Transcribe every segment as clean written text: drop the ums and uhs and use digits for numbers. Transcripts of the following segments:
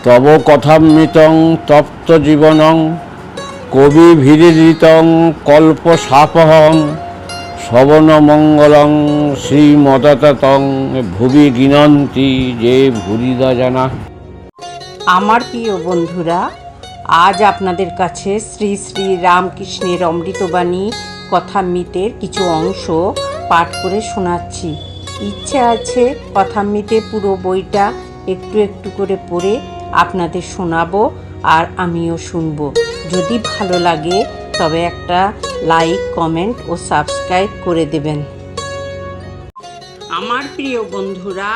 তব কথামৃতং তপ্ত জীবনং কবিভিরিদিতং কল্পসাপহং শ্রবণমঙ্গলং শ্রীমদততং ভুবি গিনন্তি যে ভুরিদা জানা। আমার প্রিয় বন্ধুরা, আজ আপনাদের কাছে শ্রী শ্রী রামকৃষ্ণের অমৃতবাণী কথামৃতের কিছু অংশ পাঠ করে শোনাচ্ছি। ইচ্ছে আছে কথামৃতের পুরো বইটা একটু একটু করে পড়ে আপনাদের শোনাবো আর আমিও শুনবো। যদি ভালো লাগে তবে একটা লাইক, কমেন্ট ও সাবস্ক্রাইব করে দেবেন। আমার প্রিয় বন্ধুরা,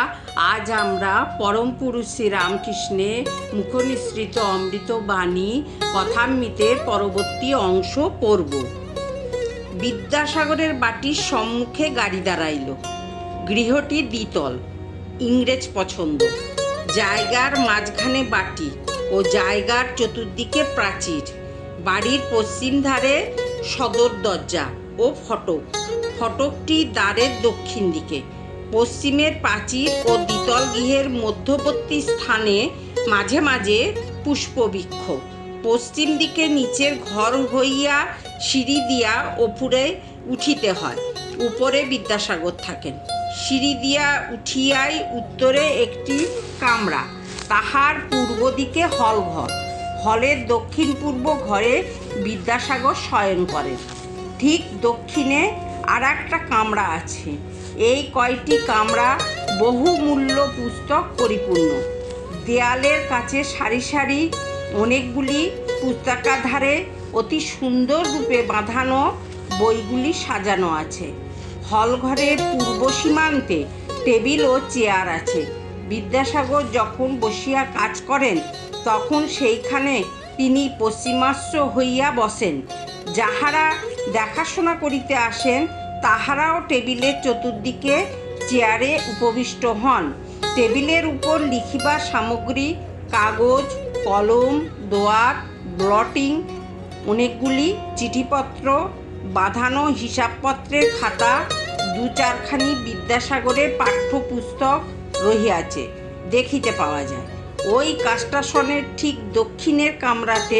আজ আমরা পরম পুরুষ শ্রী রামকৃষ্ণের মুখনিসৃত অমৃতবাণী কথামৃতের পরবর্তী অংশ পড়ব। বিদ্যাসাগরের বাটির সম্মুখে গাড়ি দাঁড়াইল। গৃহটি দ্বিতল, ইংরেজ পছন্দ। জায়গার মাঝখানে বাটি ও জায়গার চতুর্দিকে প্রাচীর। বাড়ির পশ্চিম ধারে সদর দরজা ও ফটক। ফটকটি দ্বারের দক্ষিণ দিকে। পশ্চিমের প্রাচীর ও দ্বিতল গৃহের মধ্যবর্তী স্থানে মাঝে মাঝে পুষ্পবৃক্ষ। পশ্চিম দিকে নিচের ঘর হইয়া সিঁড়ি দিয়া উপরে উঠিতে হয়। উপরে বিদ্যাসাগর থাকেন। সিঁড়ি দিয়া উঠিয়াই উত্তরে একটি কামরা, তাহার পূর্ব দিকে হলঘর। হলের দক্ষিণ পূর্ব ঘরে বিদ্যাসাগর শয়ন করেন। ঠিক দক্ষিণে আর একটা কামরা আছে। এই কয়টি কামরা বহুমূল্য পুস্তক পরিপূর্ণ। দেয়ালের কাছে সারি সারি অনেকগুলি পুস্তকাধারে অতি সুন্দর রূপে বাঁধানো বইগুলি সাজানো আছে। হলঘরের পূর্ব সীমান্তে টেবিল ও চেয়ার আছে। বিদ্যাসাগর যখন বসিয়া কাজ করেন তখন সেইখানে তিনি পশ্চিমাশ্র হইয়া বসেন। যাহারা দেখাশোনা করিতে আসেন তাহারাও টেবিলের চতুর্দিকে চেয়ারে উপবিষ্ট হন। টেবিলের উপর লিখিবার সামগ্রী, কাগজ, কলম, দোয়াত, ব্লটিং, অনেকগুলি চিঠিপত্র, বাঁধানো হিসাবপত্রের খাতা, দু চারখানি বিদ্যাসাগরের পাঠ্যপুস্তক রহিয়াছে দেখিতে পাওয়া যায়। ওই কাষ্টাসনের ঠিক দক্ষিণের কামরাতে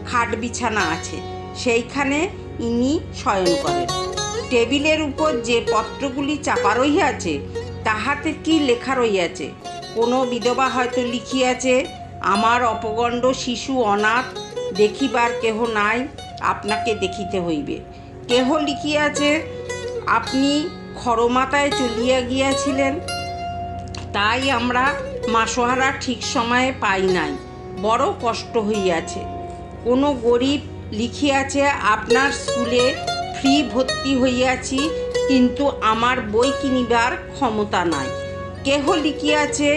খাট বিছানা আছে, সেইখানে ইনি শয়ন করেন। টেবিলের উপর যে পত্রগুলি চাপা রহিয়াছে তাহাতে কি লেখা রহিয়াছে? কোনো বিধবা হয়তো লিখিয়াছে, আমার অপগণ্ড শিশু অনাথ, দেখিবার কেহ নাই, আপনাকে দেখিতে হইবে। কেহ লিখিয়াছে, আপনি খরমাতায় চলিয়া গিয়াছিলেন, তাই আমরা মাসোহারা ঠিক সময়ে পাই নাই, বড় কষ্ট হইয়াছে। কোনো গরিব লিখিয়াছে, আপনার স্কুলে ফ্রি ভর্তি হইয়াছি, কিন্তু আমার বই কিনিবার ক্ষমতা নাই। কেহ লিখিয়াছে,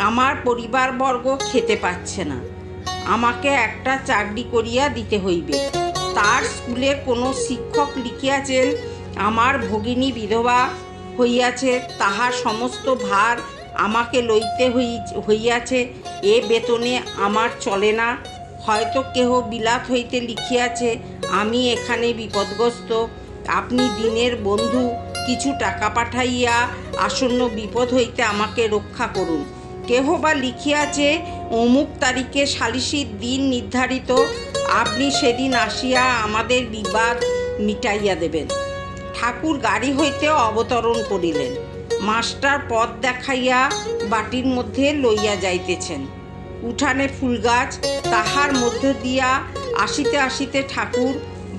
আমার পরিবারবর্গ খেতে পাচ্ছে না, আমাকে একটা চাকরি করিয়া দিতে হইবে। তার স্কুলের কোনো শিক্ষক লিখিয়াছেন, আমার ভগিনী বিধবা হইয়াছে, তাহার সমস্ত ভার আমাকে লইতে হইয়াছে, এ বেতনে আমার চলে না। হয়তো কেহ বিলাত হইতে লিখিয়াছে, আমি এখানে বিপদগ্রস্ত, আপনি দিনের বন্ধু, কিছু টাকা পাঠাইয়া আসন্ন বিপদ হইতে আমাকে রক্ষা করুন। কেহ বা লিখিয়াছে, অমুক তারিখে সালিসির দিন নির্ধারিত, আপনি সেদিন আসিয়া আমাদের বিবাদ মিটাইয়া দেবেন। ঠাকুর গাড়ি হইতে অবতরণ করিলেন। মাস্টার পথ দেখাইয়া বাটির মধ্যে লইয়া যাইতেছেন। উঠানে ফুলগাছ, তাহার মধ্য দিয়া আসিতে আসিতে ঠাকুর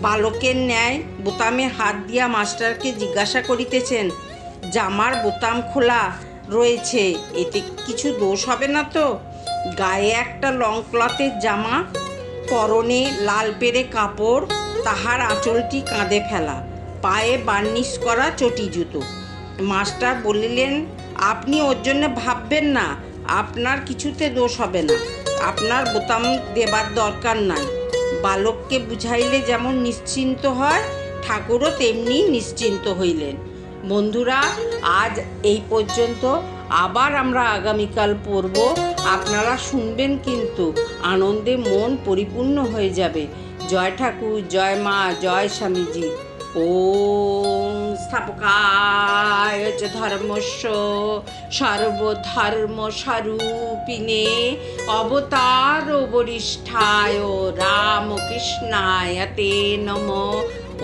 বালকের ন্যায় বোতামে হাত দিয়া মাস্টারকে জিজ্ঞাসা করিতেছেন, জামার বোতাম খোলা রয়েছে, এতে কিছু দোষ হবে না তো? গায়ে একটা লং ক্লথের জামা, পরনে লাল পেরে কাপড়, তাহার আঁচলটি কাঁধে ফেলা, পায়ে বার্নিশ করা চটি জুতো। মাস্টার বলিলেন, আপনি ওর জন্য ভাববেন না, আপনার কিছুতে দোষ হবে না, আপনার বোতাম দেবার দরকার নাই। বালককে বুঝাইলে যেমন নিশ্চিন্ত হয়, ঠাকুরও তেমনি নিশ্চিন্ত হইলেন। বন্ধুরা, আজ এই পর্যন্ত। আবার আমরা আগামীকাল পড়ব। আপনারা শুনবেন, কিন্তু আনন্দে মন পরিপূর্ণ হয়ে যাবে। জয় ঠাকুর, জয় মা, জয় স্বামীজি। ওং স্থাপকায় চ ধর্মস্য সর্বধর্মস্বরূপিণে অবতার বরিষ্ঠায় রামকৃষ্ণায় তে নমঃ।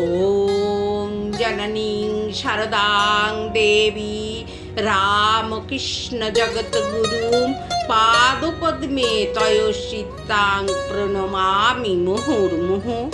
ওং জননীং শারদাং দেবী রামকৃষ্ণ জগদ্গুরুং পাদপদ্মে তয়োশ্রিতাং প্রণমামি মুহুর্মুহুঃ।